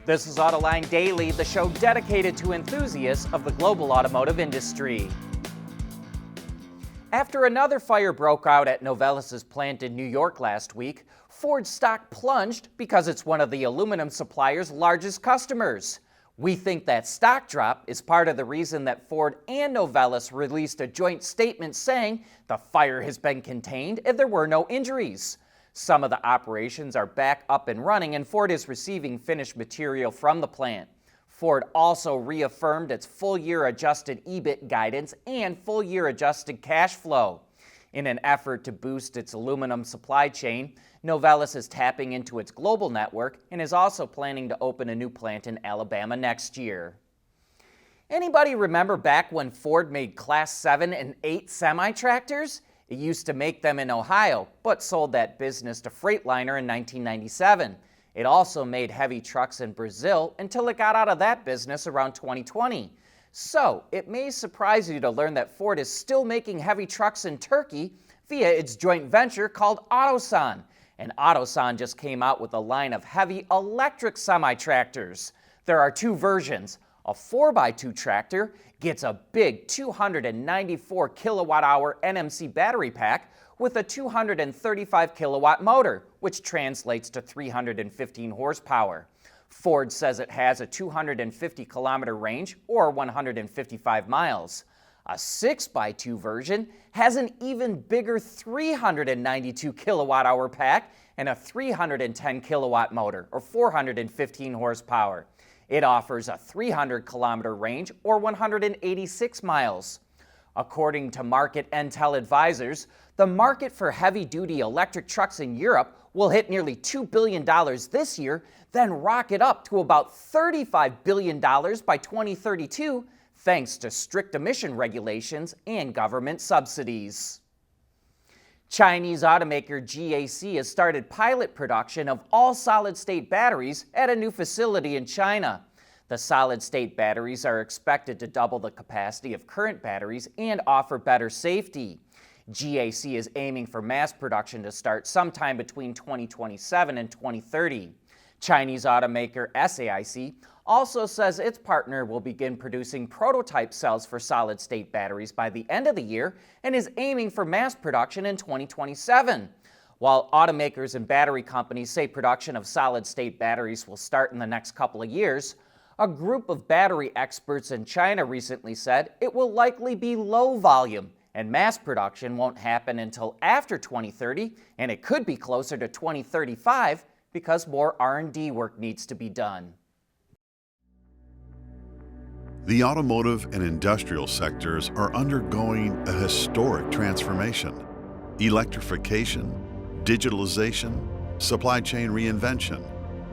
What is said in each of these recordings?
This is Autoline Daily, the show dedicated to enthusiasts of the global automotive industry. After another fire broke out at Novelis' plant in New York last week, Ford's stock plunged because it's one of the aluminum supplier's largest customers. We think that stock drop is part of the reason that Ford and Novelis released a joint statement saying the fire has been contained and there were no injuries. Some of the operations are back up and running, and Ford is receiving finished material from the plant. Ford also reaffirmed its full-year adjusted EBIT guidance and full-year adjusted cash flow. In an effort to boost its aluminum supply chain, Novelis is tapping into its global network and is also planning to open a new plant in Alabama next year. Anybody remember back when Ford made Class 7 and 8 semi-tractors? It used to make them in Ohio, but sold that business to Freightliner in 1997. It also made heavy trucks in Brazil until it got out of that business around 2020. So, it may surprise you to learn that Ford is still making heavy trucks in Turkey via its joint venture called Autoline. And Autoline just came out with a line of heavy electric semi-tractors. There are two versions. A 4x2 tractor gets a big 294 kilowatt-hour NMC battery pack with a 235 kilowatt motor, which translates to 315 horsepower. Ford says it has a 250 kilometer range or 155 miles. A 6x2 version has an even bigger 392 kilowatt-hour pack and a 310 kilowatt motor or 415 horsepower. It offers a 300-kilometer range or 186 miles. According to market intel advisors, the market for heavy-duty electric trucks in Europe will hit nearly $2 billion this year, then rocket up to about $35 billion by 2032, thanks to strict emission regulations and government subsidies. Chinese automaker GAC has started pilot production of all solid-state batteries at a new facility in China. The solid-state batteries are expected to double the capacity of current batteries and offer better safety. GAC is aiming for mass production to start sometime between 2027 and 2030. Chinese automaker SAIC also says its partner will begin producing prototype cells for solid-state batteries by the end of the year and is aiming for mass production in 2027. While automakers and battery companies say production of solid-state batteries will start in the next couple of years, a group of battery experts in China recently said it will likely be low volume and mass production won't happen until after 2030, and it could be closer to 2035 because more R&D work needs to be done. The automotive and industrial sectors are undergoing a historic transformation. Electrification, digitalization, supply chain reinvention,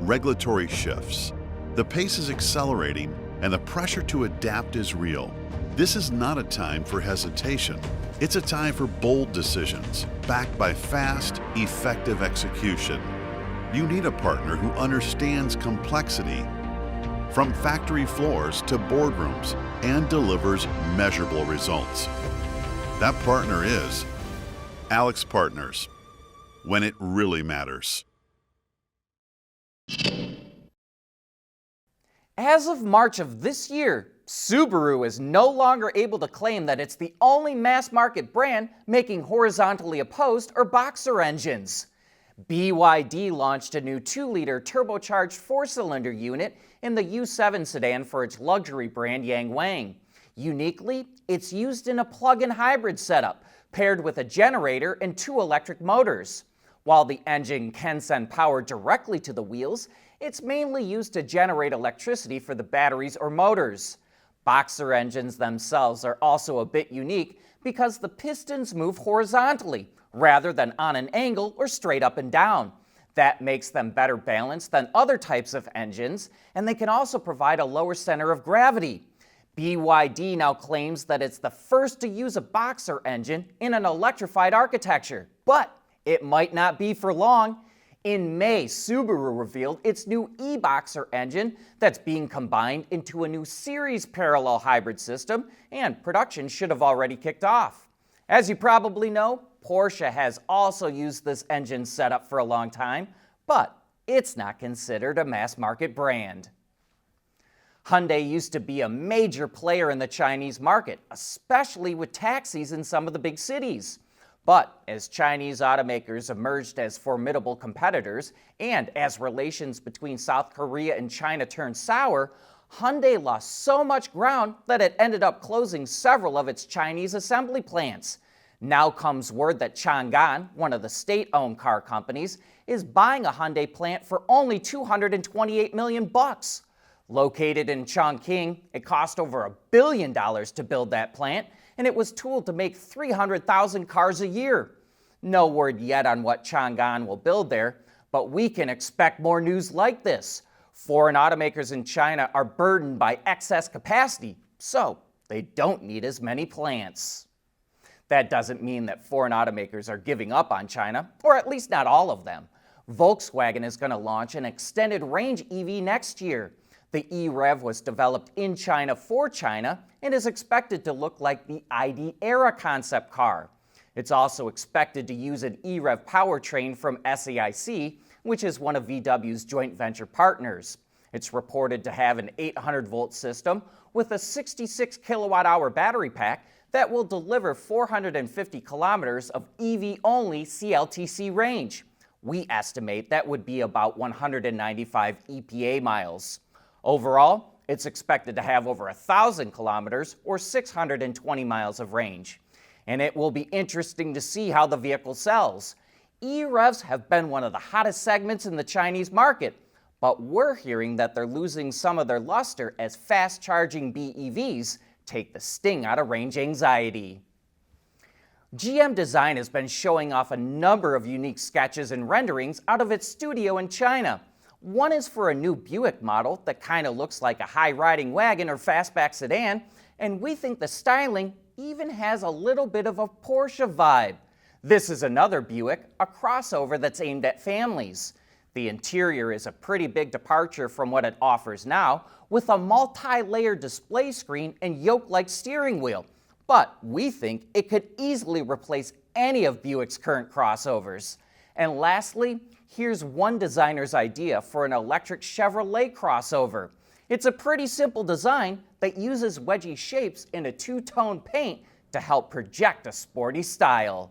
regulatory shifts. The pace is accelerating and the pressure to adapt is real. This is not a time for hesitation. It's a time for bold decisions, backed by fast, effective execution. You need a partner who understands complexity, from factory floors to boardrooms, and delivers measurable results. That partner is Alex Partners, when it really matters. As of March of this year, Subaru is no longer able to claim that it's the only mass-market brand making horizontally opposed or boxer engines. BYD launched a new 2-liter turbocharged 4-cylinder unit in the U7 sedan for its luxury brand Yangwang. Uniquely, it's used in a plug-in hybrid setup, paired with a generator and 2 electric motors. While the engine can send power directly to the wheels, it's mainly used to generate electricity for the batteries or motors. Boxer engines themselves are also a bit unique because the pistons move horizontally, rather than on an angle or straight up and down. That makes them better balanced than other types of engines, and they can also provide a lower center of gravity. BYD now claims that it's the first to use a boxer engine in an electrified architecture, but it might not be for long. In May, Subaru revealed its new e-Boxer engine that's being combined into a new series parallel hybrid system, and production should have already kicked off. As you probably know, Porsche has also used this engine setup for a long time, but it's not considered a mass market brand. Hyundai used to be a major player in the Chinese market, especially with taxis in some of the big cities. But as Chinese automakers emerged as formidable competitors, and as relations between South Korea and China turned sour, Hyundai lost so much ground that it ended up closing several of its Chinese assembly plants. Now comes word that Changan, one of the state-owned car companies, is buying a Hyundai plant for only $228 million. Located in Chongqing, it cost over $1 billion to build that plant, and it was tooled to make 300,000 cars a year. No word yet on what Changan will build there, but we can expect more news like this. Foreign automakers in China are burdened by excess capacity, so they don't need as many plants. That doesn't mean that foreign automakers are giving up on China, or at least not all of them. Volkswagen is going to launch an extended range EV next year. The EREV was developed in China for China and is expected to look like the ID era concept car. It's also expected to use an EREV powertrain from SAIC, which is one of VW's joint venture partners. It's reported to have an 800-volt system with a 66 kilowatt-hour battery pack that will deliver 450 kilometers of EV-only CLTC range. We estimate that would be about 195 EPA miles. Overall, it's expected to have over 1,000 kilometers or 620 miles of range. And it will be interesting to see how the vehicle sells. EREVs have been one of the hottest segments in the Chinese market, but we're hearing that they're losing some of their luster as fast-charging BEVs take the sting out of range anxiety. GM Design has been showing off a number of unique sketches and renderings out of its studio in China. One is for a new Buick model that kind of looks like a high-riding wagon or fastback sedan, and we think the styling even has a little bit of a Porsche vibe. This is another Buick, a crossover that's aimed at families. The interior is a pretty big departure from what it offers now, with a multi-layered display screen and yoke-like steering wheel. But we think it could easily replace any of Buick's current crossovers. And lastly, here's one designer's idea for an electric Chevrolet crossover. It's a pretty simple design that uses wedgie shapes in a two-tone paint to help project a sporty style.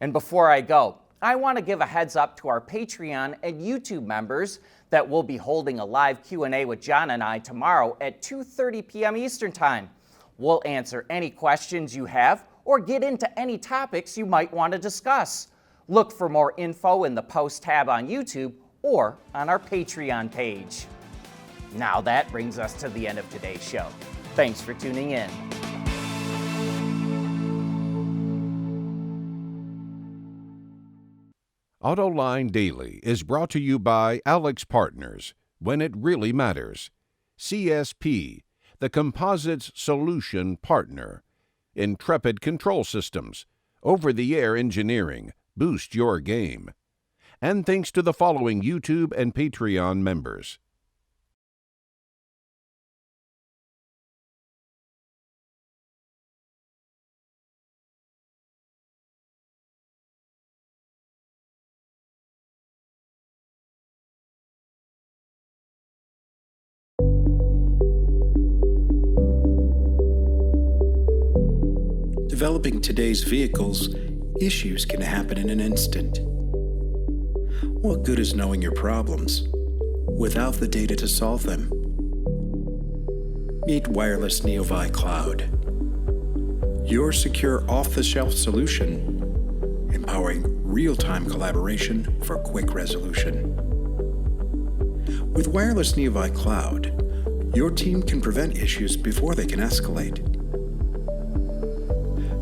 And before I go, I want to give a heads up to our Patreon and YouTube members that we'll be holding a live Q&A with John and I tomorrow at 2:30 p.m. Eastern Time. We'll answer any questions you have or get into any topics you might want to discuss. Look for more info in the post tab on YouTube or on our Patreon page. Now that brings us to the end of today's show. Thanks for tuning in. Autoline Daily is brought to you by Alex Partners, when it really matters. CSP, the Composites Solution Partner. Intrepid Control Systems, over-the-air engineering. Boost your game. And thanks to the following YouTube and Patreon members. Developing today's vehicles, issues can happen in an instant. What good is knowing your problems without the data to solve them? Meet Wireless Neovi Cloud, your secure off-the-shelf solution, empowering real-time collaboration for quick resolution. With Wireless Neovi Cloud, your team can prevent issues before they can escalate.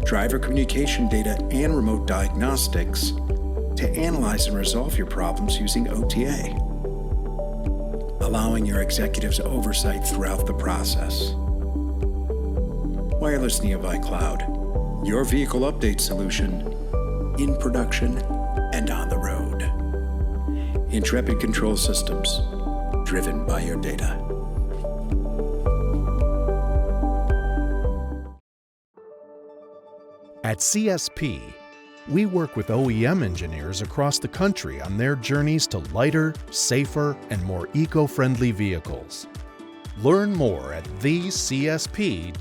Driver communication data and remote diagnostics to analyze and resolve your problems using OTA, allowing your executives oversight throughout the process. Wireless Neovi Cloud, your vehicle update solution in production and on the road. Intrepid Control Systems, driven by your data. At CSP, we work with OEM engineers across the country on their journeys to lighter, safer, and more eco-friendly vehicles. Learn more at thecsp.com.